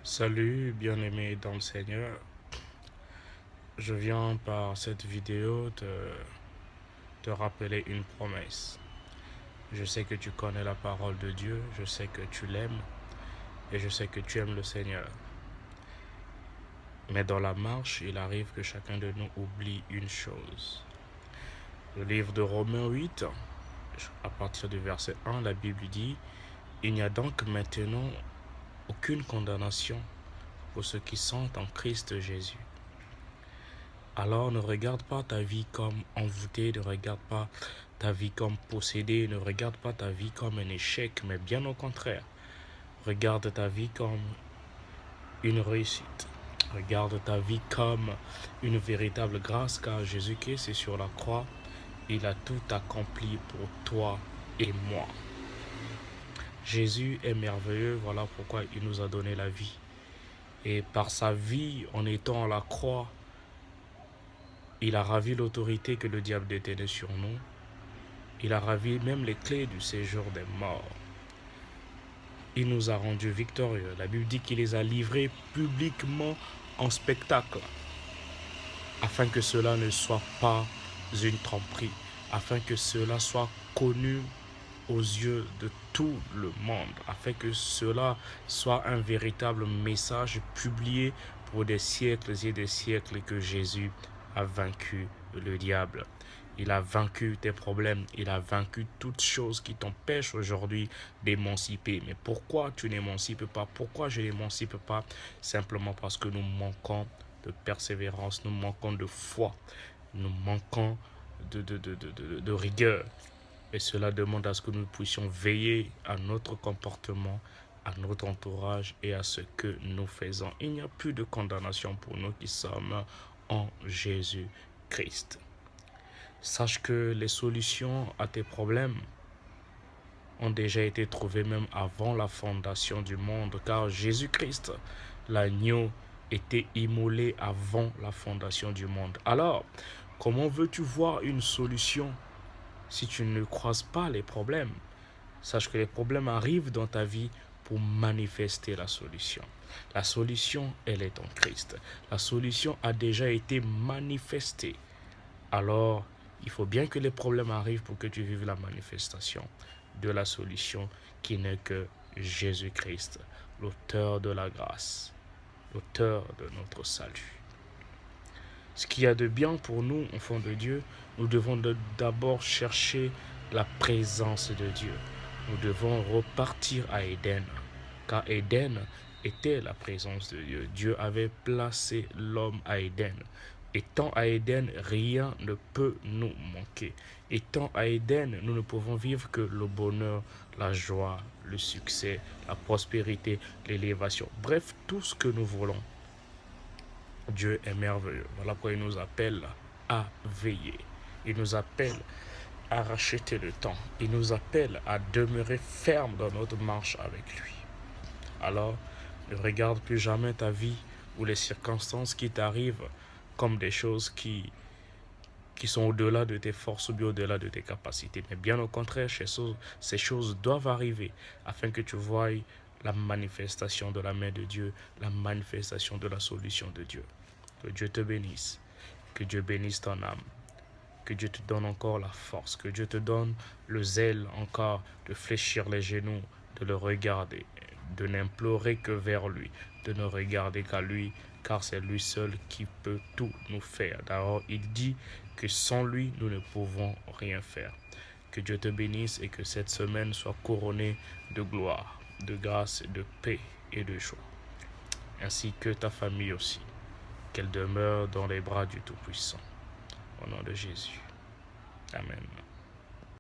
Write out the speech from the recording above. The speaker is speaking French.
Salut, bien-aimé dans le Seigneur. Je viens par cette vidéo te rappeler une promesse. Je sais que tu connais la parole de Dieu, je sais que tu l'aimes et je sais que tu aimes le Seigneur. Mais dans la marche, il arrive que chacun de nous oublie une chose. Le livre de Romains 8, à partir du verset 1, la Bible dit: Il n'y a donc maintenant aucune condamnation pour ceux qui sont en Christ Jésus. Alors ne regarde pas ta vie comme envoûtée, ne regarde pas ta vie comme possédée, ne regarde pas ta vie comme un échec, mais bien au contraire, regarde ta vie comme une réussite. Regarde ta vie comme une véritable grâce, car Jésus-Christ est sur la croix, il a tout accompli pour toi et moi. Jésus est merveilleux, voilà pourquoi il nous a donné la vie. Et par sa vie, en étant à la croix, il a ravi l'autorité que le diable détenait sur nous. Il a ravi même les clés du séjour des morts. Il nous a rendus victorieux. La Bible dit qu'il les a livrés publiquement en spectacle, afin que cela ne soit pas une tromperie, afin que cela soit connu aux yeux de tout le monde, afin que cela soit un véritable message publié pour des siècles et des siècles que Jésus a vaincu le diable. Il a vaincu tes problèmes, il a vaincu toutes choses qui t'empêchent aujourd'hui d'émanciper. Mais pourquoi tu n'émancipes pas? Pourquoi je n'émancipe pas? Simplement parce que nous manquons de persévérance, nous manquons de foi, nous manquons de rigueur. Et cela demande à ce que nous puissions veiller à notre comportement, à notre entourage et à ce que nous faisons. Il n'y a plus de condamnation pour nous qui sommes en Jésus-Christ. Sache que les solutions à tes problèmes ont déjà été trouvées même avant la fondation du monde, car Jésus-Christ, l'agneau, était immolé avant la fondation du monde. Alors, comment veux-tu voir une solution si tu ne croises pas les problèmes? Sache que les problèmes arrivent dans ta vie pour manifester la solution. La solution, elle est en Christ. La solution a déjà été manifestée. Alors, il faut bien que les problèmes arrivent pour que tu vives la manifestation de la solution qui n'est que Jésus-Christ, l'auteur de la grâce, l'auteur de notre salut. Ce qu'il y a de bien pour nous, enfants de Dieu, nous devons d'abord chercher la présence de Dieu. Nous devons repartir à Éden, car Éden était la présence de Dieu. Dieu avait placé l'homme à Éden. Étant à Éden, rien ne peut nous manquer. Étant à Éden, nous ne pouvons vivre que le bonheur, la joie, le succès, la prospérité, l'élévation. Bref, tout ce que nous voulons. Dieu est merveilleux. Voilà pourquoi il nous appelle à veiller. Il nous appelle à racheter le temps. Il nous appelle à demeurer ferme dans notre marche avec lui. Alors, ne regarde plus jamais ta vie ou les circonstances qui t'arrivent comme des choses qui sont au-delà de tes forces ou bien au-delà de tes capacités. Mais bien au contraire, ces choses doivent arriver afin que tu voies la manifestation de la main de Dieu, la manifestation de la solution de Dieu. Que Dieu te bénisse, que Dieu bénisse ton âme, que Dieu te donne encore la force, que Dieu te donne le zèle encore de fléchir les genoux, de le regarder, de n'implorer que vers lui, de ne regarder qu'à lui, car c'est lui seul qui peut tout nous faire. D'ailleurs, il dit que sans lui, nous ne pouvons rien faire. Que Dieu te bénisse et que cette semaine soit couronnée de gloire, de grâce, de paix et de joie, ainsi que ta famille aussi. Qu'elle demeure dans les bras du Tout-Puissant. Au nom de Jésus. Amen.